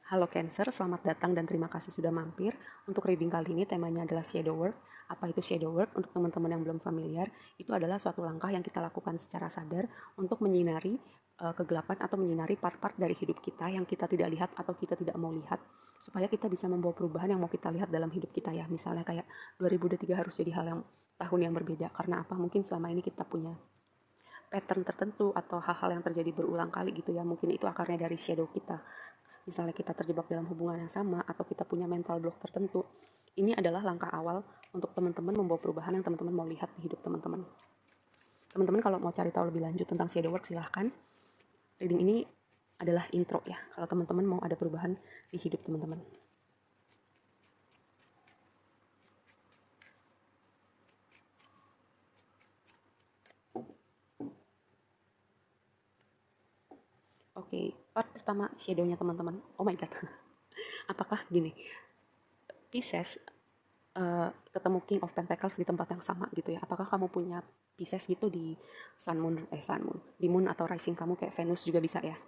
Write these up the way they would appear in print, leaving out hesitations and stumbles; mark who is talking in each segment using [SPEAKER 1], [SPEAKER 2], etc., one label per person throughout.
[SPEAKER 1] Halo Cancer, selamat datang dan terima kasih sudah mampir. Untuk reading kali ini temanya adalah shadow work. Apa itu shadow work? Untuk teman-teman yang belum familiar, itu adalah suatu langkah yang kita lakukan secara sadar untuk menyinari kegelapan atau menyinari part-part dari hidup kita yang kita tidak lihat atau kita tidak mau lihat, supaya kita bisa membawa perubahan yang mau kita lihat dalam hidup kita ya. Misalnya kayak 2023 harus jadi tahun yang berbeda. Karena apa? Mungkin selama ini kita punya pattern tertentu atau hal-hal yang terjadi berulang kali gitu ya. Mungkin itu akarnya dari shadow kita. Misalnya kita terjebak dalam hubungan yang sama atau kita punya mental block tertentu. Ini adalah langkah awal untuk teman-teman membawa perubahan yang teman-teman mau lihat di hidup teman-teman. Teman-teman kalau mau cari tahu lebih lanjut tentang shadow work silahkan. Reading ini adalah intro ya. Kalau teman-teman mau ada perubahan di hidup teman-teman. Oke, part pertama shadow-nya teman-teman. Oh my god. Apakah gini, Pisces ketemu King of Pentacles di tempat yang sama gitu ya. Apakah kamu punya Pisces gitu di Sun Moon, di Moon atau rising kamu kayak Venus juga bisa ya.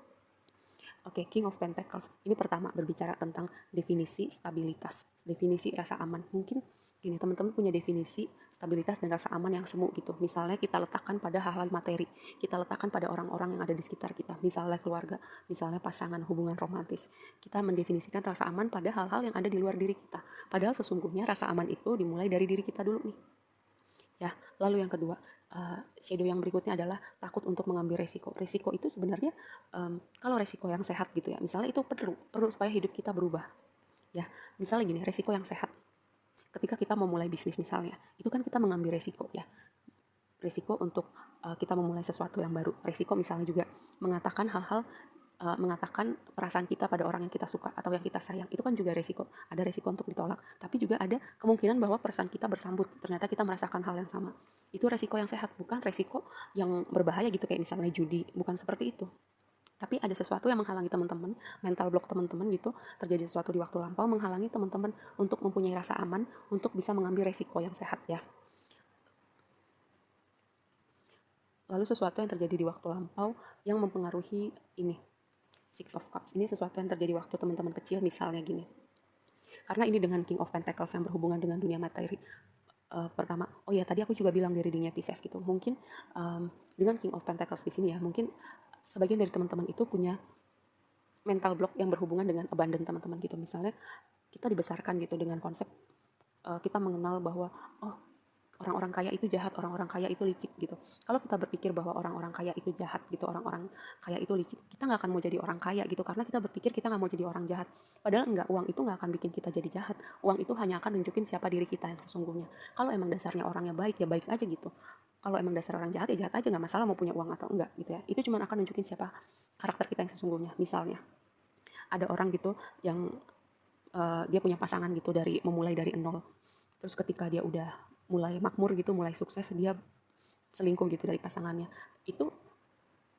[SPEAKER 1] Oke, King of Pentacles. Ini pertama berbicara tentang definisi stabilitas, definisi rasa aman. Mungkin gini, teman-teman punya definisi stabilitas dan rasa aman yang semu gitu. Misalnya kita letakkan pada hal-hal materi, kita letakkan pada orang-orang yang ada di sekitar kita. Misalnya keluarga, misalnya pasangan, hubungan romantis. Kita mendefinisikan rasa aman pada hal-hal yang ada di luar diri kita. Padahal sesungguhnya rasa aman itu dimulai dari diri kita dulu nih. Ya, lalu yang kedua, shadow yang berikutnya adalah takut untuk mengambil resiko. Resiko itu sebenarnya kalau resiko yang sehat gitu ya, misalnya itu perlu supaya hidup kita berubah. Ya, misalnya gini, resiko yang sehat. Ketika kita memulai bisnis misalnya, itu kan kita mengambil resiko ya. Resiko untuk kita memulai sesuatu yang baru. Resiko misalnya juga mengatakan perasaan kita pada orang yang kita suka atau yang kita sayang, itu kan juga resiko. Ada resiko untuk ditolak, tapi juga ada kemungkinan bahwa perasaan kita bersambut, ternyata kita merasakan hal yang sama. Itu resiko yang sehat, bukan resiko yang berbahaya gitu kayak misalnya judi, bukan seperti itu. Tapi ada sesuatu yang menghalangi teman-teman, mental block teman-teman gitu, terjadi sesuatu di waktu lampau menghalangi teman-teman untuk mempunyai rasa aman, untuk bisa mengambil resiko yang sehat ya. Lalu sesuatu yang terjadi di waktu lampau yang mempengaruhi ini, Six of Cups. Ini sesuatu yang terjadi waktu teman-teman kecil, misalnya gini. Karena ini dengan King of Pentacles yang berhubungan dengan dunia materi. Pertama, oh ya tadi aku juga bilang dari dunia Pisces gitu. Mungkin dengan King of Pentacles di sini ya, mungkin sebagian dari teman-teman itu punya mental block yang berhubungan dengan abundant teman-teman gitu. Misalnya kita dibesarkan gitu dengan konsep kita mengenal bahwa oh orang-orang kaya itu jahat, orang-orang kaya itu licik gitu. Kalau kita berpikir bahwa orang-orang kaya itu jahat gitu, orang-orang kaya itu licik, kita nggak akan mau jadi orang kaya gitu, karena kita berpikir kita nggak mau jadi orang jahat. Padahal enggak, uang itu nggak akan bikin kita jadi jahat. Uang itu hanya akan nunjukin siapa diri kita yang sesungguhnya. Kalau emang dasarnya orangnya baik, ya baik aja gitu. Kalau emang dasar orang jahat, ya jahat aja, nggak masalah mau punya uang atau enggak gitu ya. Itu cuma akan nunjukin siapa karakter kita yang sesungguhnya. Misalnya, ada orang gitu yang dia punya pasangan gitu memulai dari nol. Terus ketika dia udah mulai makmur gitu, mulai sukses, dia selingkuh gitu dari pasangannya. Itu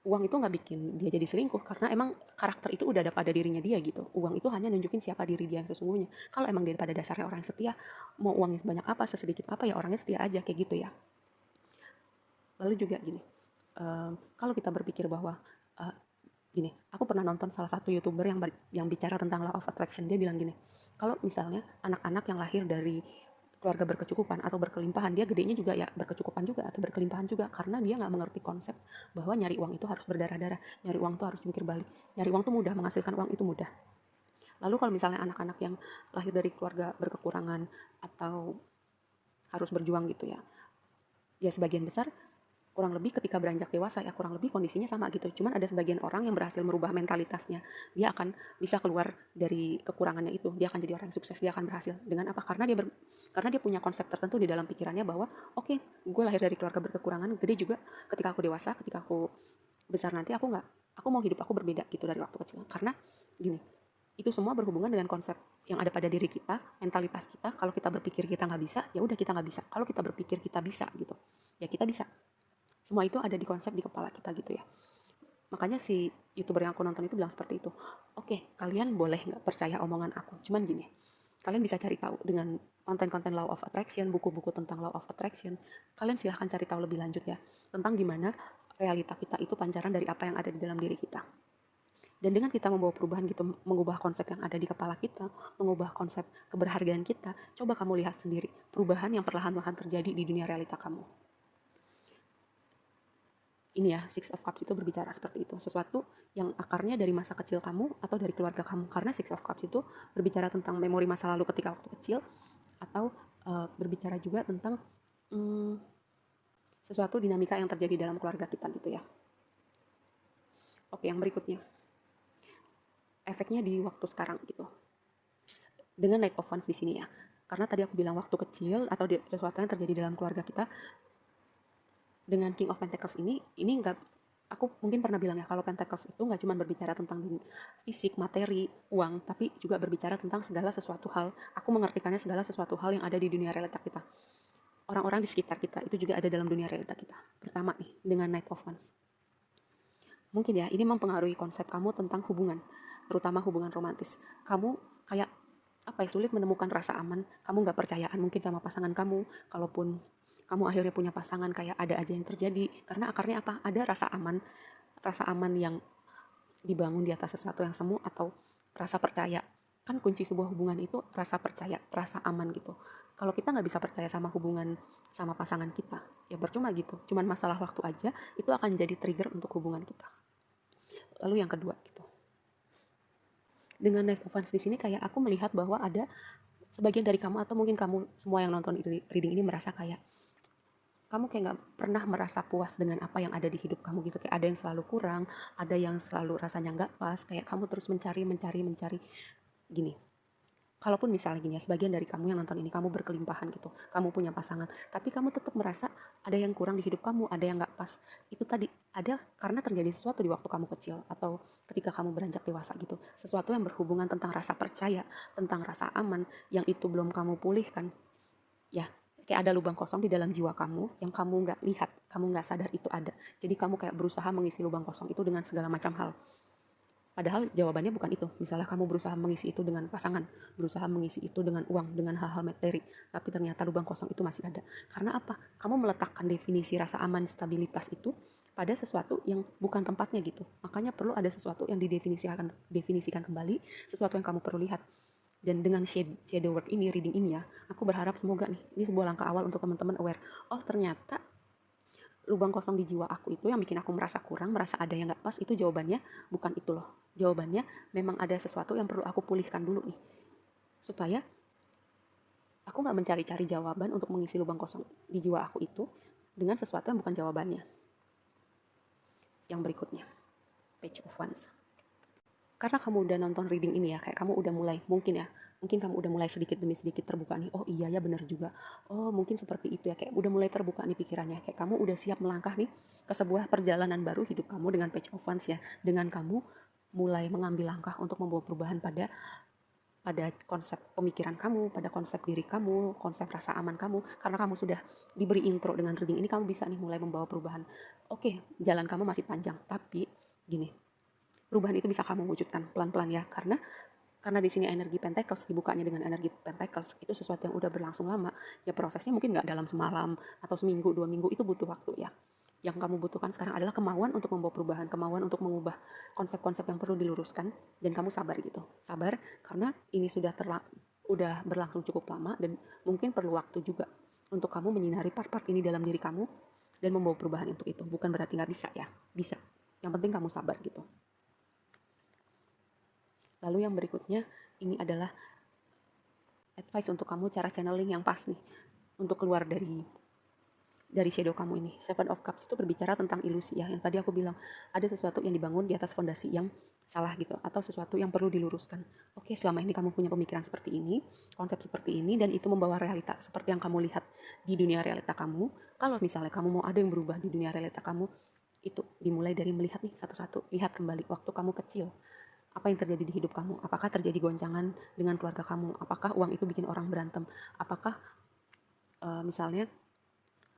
[SPEAKER 1] uang itu nggak bikin dia jadi selingkuh karena emang karakter itu udah ada pada dirinya dia gitu. Uang itu hanya nunjukin siapa diri dia yang sesungguhnya. Kalau emang dia pada dasarnya orang yang setia, mau uangnya sebanyak apa, sesedikit apa ya orangnya setia aja kayak gitu ya. Lalu juga gini, kalau kita berpikir bahwa uh, gini, aku pernah nonton salah satu youtuber yang bicara tentang law of attraction. Dia bilang gini, kalau misalnya anak-anak yang lahir dari keluarga berkecukupan atau berkelimpahan, dia gedenya juga ya berkecukupan juga atau berkelimpahan juga, karena dia nggak mengerti konsep bahwa nyari uang itu harus berdarah-darah, nyari uang itu harus jungkir balik, nyari uang itu mudah, menghasilkan uang itu mudah. Lalu kalau misalnya anak-anak yang lahir dari keluarga berkekurangan atau harus berjuang gitu ya sebagian besar kurang lebih ketika beranjak dewasa ya kurang lebih kondisinya sama gitu. Cuman ada sebagian orang yang berhasil merubah mentalitasnya. Dia akan bisa keluar dari kekurangannya itu. Dia akan jadi orang yang sukses. Dia akan berhasil. Dengan apa? Karena dia punya konsep tertentu di dalam pikirannya bahwa oke, gue lahir dari keluarga berkekurangan. Gede juga ketika aku dewasa, ketika aku besar nanti aku mau hidup aku berbeda gitu dari waktu kecil. Karena gini, itu semua berhubungan dengan konsep yang ada pada diri kita, mentalitas kita. Kalau kita berpikir kita nggak bisa, ya udah kita nggak bisa. Kalau kita berpikir kita bisa gitu, ya kita bisa. Semua itu ada di konsep di kepala kita gitu ya. Makanya si youtuber yang aku nonton itu bilang seperti itu. Oke, kalian boleh nggak percaya omongan aku. Cuman gini, kalian bisa cari tahu dengan konten-konten law of attraction, buku-buku tentang law of attraction. Kalian silahkan cari tahu lebih lanjut ya. Tentang gimana realita kita itu pancaran dari apa yang ada di dalam diri kita. Dan dengan kita membawa perubahan gitu, mengubah konsep yang ada di kepala kita, mengubah konsep keberhargaan kita, coba kamu lihat sendiri perubahan yang perlahan-lahan terjadi di dunia realita kamu. Ini ya, Six of Cups itu berbicara seperti itu. Sesuatu yang akarnya dari masa kecil kamu atau dari keluarga kamu. Karena Six of Cups itu berbicara tentang memori masa lalu ketika waktu kecil, atau berbicara juga tentang sesuatu dinamika yang terjadi dalam keluarga kita gitu ya. Oke, yang berikutnya. Efeknya di waktu sekarang gitu. Dengan Knight of Wands di sini ya. Karena tadi aku bilang waktu kecil atau sesuatu yang terjadi dalam keluarga kita. Dengan King of Pentacles ini enggak, aku mungkin pernah bilang ya, kalau Pentacles itu nggak cuma berbicara tentang fisik, materi, uang, tapi juga berbicara tentang segala sesuatu hal. Aku mengartikannya segala sesuatu hal yang ada di dunia realita kita. Orang-orang di sekitar kita itu juga ada dalam dunia realita kita. Pertama nih, dengan Knight of Wands. Mungkin ya, ini mempengaruhi konsep kamu tentang hubungan, terutama hubungan romantis. Kamu kayak sulit menemukan rasa aman, kamu nggak percayaan mungkin sama pasangan kamu, kalaupun kamu akhirnya punya pasangan kayak ada aja yang terjadi, karena akarnya apa? Ada rasa aman yang dibangun di atas sesuatu yang semu atau rasa percaya. Kan kunci sebuah hubungan itu rasa percaya, rasa aman gitu. Kalau kita nggak bisa percaya sama hubungan sama pasangan kita, ya percuma gitu. Cuman masalah waktu aja, itu akan jadi trigger untuk hubungan kita. Lalu yang kedua gitu. Dengan Knight of Wands di sini kayak aku melihat bahwa ada sebagian dari kamu atau mungkin kamu semua yang nonton reading ini merasa kayak kamu kayak gak pernah merasa puas dengan apa yang ada di hidup kamu gitu. Kayak ada yang selalu kurang, ada yang selalu rasanya gak pas, kayak kamu terus mencari gini. Kalaupun misalnya gini ya, sebagian dari kamu yang nonton ini, kamu berkelimpahan gitu, kamu punya pasangan, tapi kamu tetap merasa ada yang kurang di hidup kamu, ada yang gak pas. Itu tadi ada karena terjadi sesuatu di waktu kamu kecil atau ketika kamu beranjak dewasa gitu. Sesuatu yang berhubungan tentang rasa percaya, tentang rasa aman, yang itu belum kamu pulihkan. Ya, kayak ada lubang kosong di dalam jiwa kamu yang kamu gak lihat, kamu gak sadar itu ada. Jadi kamu kayak berusaha mengisi lubang kosong itu dengan segala macam hal. Padahal jawabannya bukan itu. Misalnya kamu berusaha mengisi itu dengan pasangan, berusaha mengisi itu dengan uang, dengan hal-hal materi, tapi ternyata lubang kosong itu masih ada. Karena apa? Kamu meletakkan definisi rasa aman, stabilitas itu pada sesuatu yang bukan tempatnya gitu. Makanya perlu ada sesuatu yang definisikan kembali, sesuatu yang kamu perlu lihat. Dan dengan shadow work ini, reading ini ya, aku berharap semoga nih, ini sebuah langkah awal untuk teman-teman aware. Oh ternyata lubang kosong di jiwa aku itu yang bikin aku merasa kurang, merasa ada yang gak pas, itu jawabannya bukan itu loh. Jawabannya memang ada sesuatu yang perlu aku pulihkan dulu nih. Supaya aku gak mencari-cari jawaban untuk mengisi lubang kosong di jiwa aku itu dengan sesuatu yang bukan jawabannya. Yang berikutnya, Page of Wands. Karena kamu udah nonton reading ini ya, kayak kamu udah mulai, mungkin kamu udah mulai sedikit demi sedikit terbuka nih. Oh iya ya benar juga. Oh mungkin seperti itu ya, kayak udah mulai terbuka nih pikirannya. Kayak kamu udah siap melangkah nih ke sebuah perjalanan baru hidup kamu dengan Page of Wands ya. Dengan kamu mulai mengambil langkah untuk membawa perubahan pada konsep pemikiran kamu, pada konsep diri kamu, konsep rasa aman kamu. Karena kamu sudah diberi intro dengan reading ini, kamu bisa nih mulai membawa perubahan. Oke, jalan kamu masih panjang, tapi gini, perubahan itu bisa kamu wujudkan pelan-pelan ya, karena di sini energi Pentacles dibukanya dengan energi Pentacles itu sesuatu yang udah berlangsung lama ya, prosesnya mungkin nggak dalam semalam atau seminggu 2 minggu, itu butuh waktu ya. Yang kamu butuhkan sekarang adalah kemauan untuk membawa perubahan, kemauan untuk mengubah konsep-konsep yang perlu diluruskan, dan kamu sabar gitu, sabar karena ini udah berlangsung cukup lama dan mungkin perlu waktu juga untuk kamu menyinari part-part ini dalam diri kamu dan membawa perubahan untuk itu. Bukan berarti nggak bisa ya, bisa, yang penting kamu sabar gitu. Lalu yang berikutnya, ini adalah advice untuk kamu cara channeling yang pas nih, untuk keluar dari shadow kamu ini. Seven of Cups itu berbicara tentang ilusi ya, yang tadi aku bilang, ada sesuatu yang dibangun di atas fondasi yang salah gitu, atau sesuatu yang perlu diluruskan. Oke, selama ini kamu punya pemikiran seperti ini, konsep seperti ini, dan itu membawa realita seperti yang kamu lihat di dunia realita kamu. Kalau misalnya kamu mau ada yang berubah di dunia realita kamu, itu dimulai dari melihat nih satu-satu, lihat kembali waktu kamu kecil. Apa yang terjadi di hidup kamu? Apakah terjadi goncangan dengan keluarga kamu? Apakah uang itu bikin orang berantem? Apakah misalnya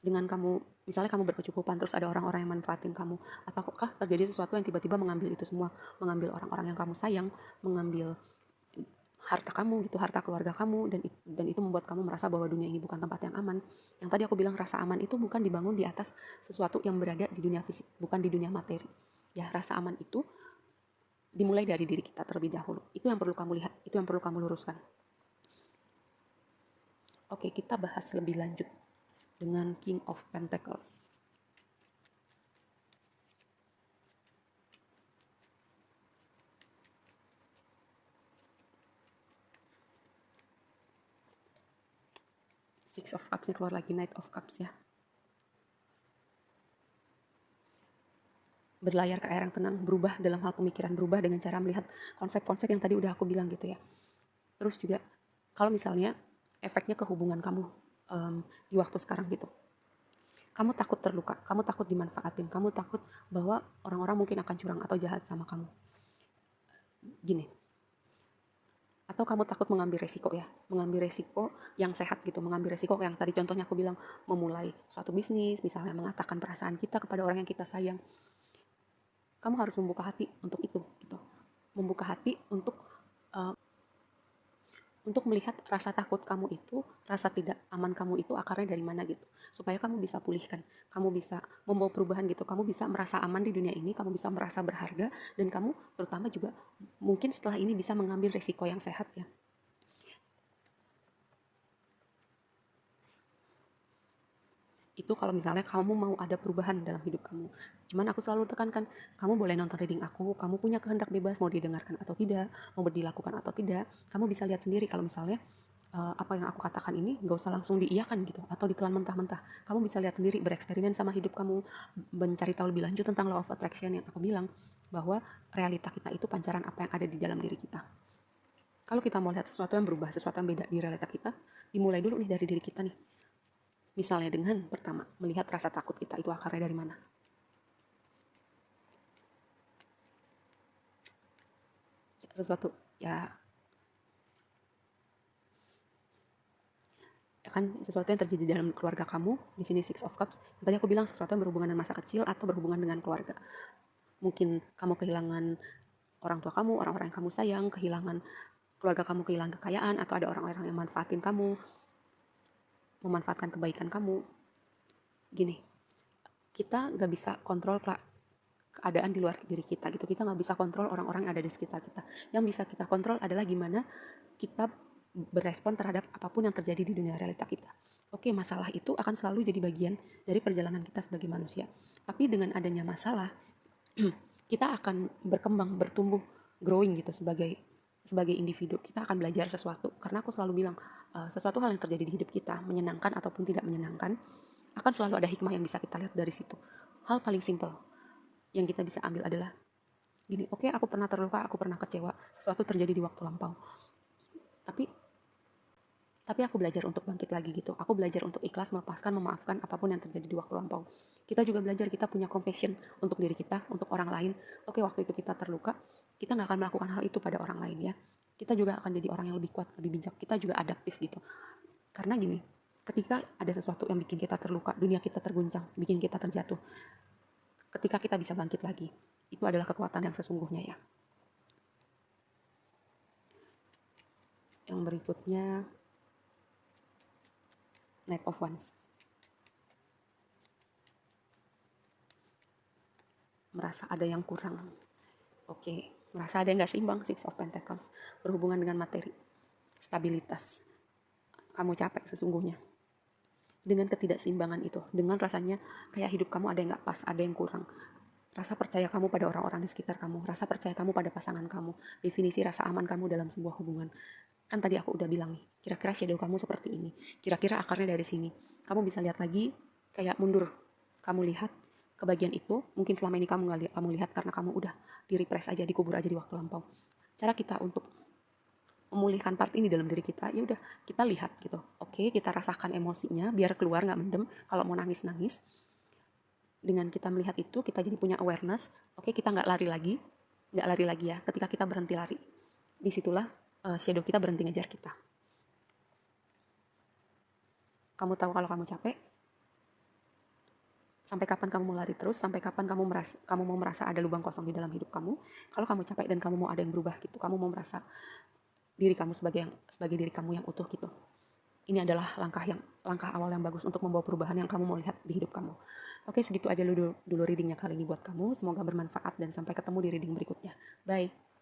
[SPEAKER 1] kamu berkecukupan terus ada orang-orang yang manfaatin kamu? Ataukah terjadi sesuatu yang tiba-tiba mengambil itu semua, mengambil orang-orang yang kamu sayang, mengambil harta kamu gitu, harta keluarga kamu, dan itu membuat kamu merasa bahwa dunia ini bukan tempat yang aman. Yang tadi aku bilang, rasa aman itu bukan dibangun di atas sesuatu yang berada di dunia fisik, bukan di dunia materi. Ya, rasa aman itu dimulai dari diri kita terlebih dahulu. Itu yang perlu kamu lihat, itu yang perlu kamu luruskan. Oke, kita bahas lebih lanjut dengan King of Pentacles. Six of Cups nya keluar lagi, Knight of Cups ya. Berlayar ke air yang tenang, berubah dalam hal pemikiran, berubah dengan cara melihat konsep-konsep yang tadi udah aku bilang gitu ya. Terus juga kalau misalnya efeknya ke hubungan kamu di waktu sekarang gitu. Kamu takut terluka, kamu takut dimanfaatin, kamu takut bahwa orang-orang mungkin akan curang atau jahat sama kamu. Gini, atau kamu takut mengambil resiko ya, mengambil resiko yang sehat gitu, mengambil resiko yang tadi contohnya aku bilang, memulai suatu bisnis, misalnya mengatakan perasaan kita kepada orang yang kita sayang. Kamu harus membuka hati untuk itu gitu, membuka hati untuk melihat rasa takut kamu itu, rasa tidak aman kamu itu akarnya dari mana gitu. Supaya kamu bisa pulihkan, kamu bisa membawa perubahan gitu, kamu bisa merasa aman di dunia ini, kamu bisa merasa berharga, dan kamu terutama juga mungkin setelah ini bisa mengambil resiko yang sehat ya. Itu kalau misalnya kamu mau ada perubahan dalam hidup kamu. Cuman aku selalu tekankan, kamu boleh nonton reading aku, kamu punya kehendak bebas mau didengarkan atau tidak, mau dilakukan atau tidak. Kamu bisa lihat sendiri kalau misalnya apa yang aku katakan ini gak usah langsung diiyakan gitu atau ditelan mentah-mentah. Kamu bisa lihat sendiri, bereksperimen sama hidup kamu, mencari tahu lebih lanjut tentang law of attraction yang aku bilang, bahwa realita kita itu pancaran apa yang ada di dalam diri kita. Kalau kita mau lihat sesuatu yang berubah, sesuatu yang beda di realita kita, dimulai dulu nih dari diri kita nih. Misalnya dengan pertama, melihat rasa takut kita itu akarnya dari mana. Sesuatu ya kan sesuatu yang terjadi dalam keluarga kamu, di sini Six of Cups. Tadi aku bilang sesuatu yang berhubungan dengan masa kecil atau berhubungan dengan keluarga. Mungkin kamu kehilangan orang tua kamu, orang-orang yang kamu sayang, kehilangan keluarga kamu, kehilangan kekayaan, atau ada orang-orang yang manfaatin kamu, memanfaatkan kebaikan kamu. Gini, kita gak bisa kontrol keadaan di luar diri kita gitu. Kita gak bisa kontrol orang-orang yang ada di sekitar kita. Yang bisa kita kontrol adalah gimana kita berespon terhadap apapun yang terjadi di dunia realita kita. Oke, masalah itu akan selalu jadi bagian dari perjalanan kita sebagai manusia. Tapi dengan adanya masalah, kita akan berkembang, bertumbuh, growing gitu sebagai individu. Kita akan belajar sesuatu. Karena aku selalu bilang, sesuatu hal yang terjadi di hidup kita, menyenangkan ataupun tidak menyenangkan, akan selalu ada hikmah yang bisa kita lihat dari situ. Hal paling simpel yang kita bisa ambil adalah gini, oke, aku pernah terluka, aku pernah kecewa, sesuatu terjadi di waktu lampau. Tapi aku belajar untuk bangkit lagi gitu. Aku belajar untuk ikhlas, melepaskan, memaafkan apapun yang terjadi di waktu lampau. Kita juga belajar, kita punya compassion untuk diri kita, untuk orang lain. Oke, waktu itu kita terluka, kita nggak akan melakukan hal itu pada orang lain ya. Kita juga akan jadi orang yang lebih kuat, lebih bijak. Kita juga adaptif gitu. Karena gini, ketika ada sesuatu yang bikin kita terluka, dunia kita terguncang, bikin kita terjatuh, ketika kita bisa bangkit lagi, itu adalah kekuatan yang sesungguhnya ya. Yang berikutnya, Knight of Wands. Merasa ada yang kurang. Oke, merasa ada yang gak seimbang, Six of Pentacles. Berhubungan dengan materi, stabilitas. Kamu capek sesungguhnya. Dengan ketidakseimbangan itu, dengan rasanya kayak hidup kamu ada yang gak pas, ada yang kurang. Rasa percaya kamu pada orang-orang di sekitar kamu, rasa percaya kamu pada pasangan kamu, definisi rasa aman kamu dalam sebuah hubungan. Kan tadi aku udah bilang nih, kira-kira shadow kamu seperti ini, kira-kira akarnya dari sini. Kamu bisa lihat lagi, kayak mundur. Kamu lihat ke bagian itu, mungkin selama ini kamu lihat karena kamu udah di-repress aja, dikubur aja di waktu lampau. Cara kita untuk memulihkan part ini dalam diri kita, ya udah kita lihat gitu. Oke, kita rasakan emosinya biar keluar, nggak mendem. Kalau mau nangis. Dengan kita melihat itu, kita jadi punya awareness. Oke, kita nggak lari lagi ya. Ketika kita berhenti lari, disitulah shadow kita berhenti ngejar kita. Kamu tahu kalau kamu capek, sampai kapan kamu mau lari terus, sampai kapan kamu mau merasa ada lubang kosong di dalam hidup kamu. Kalau kamu capek dan kamu mau ada yang berubah gitu, kamu mau merasa diri kamu sebagai diri kamu yang utuh gitu. ini adalah langkah awal yang bagus untuk membawa perubahan yang kamu mau lihat di hidup kamu. Oke, segitu aja dulu readingnya kali ini buat kamu. Semoga bermanfaat dan sampai ketemu di reading berikutnya. Bye.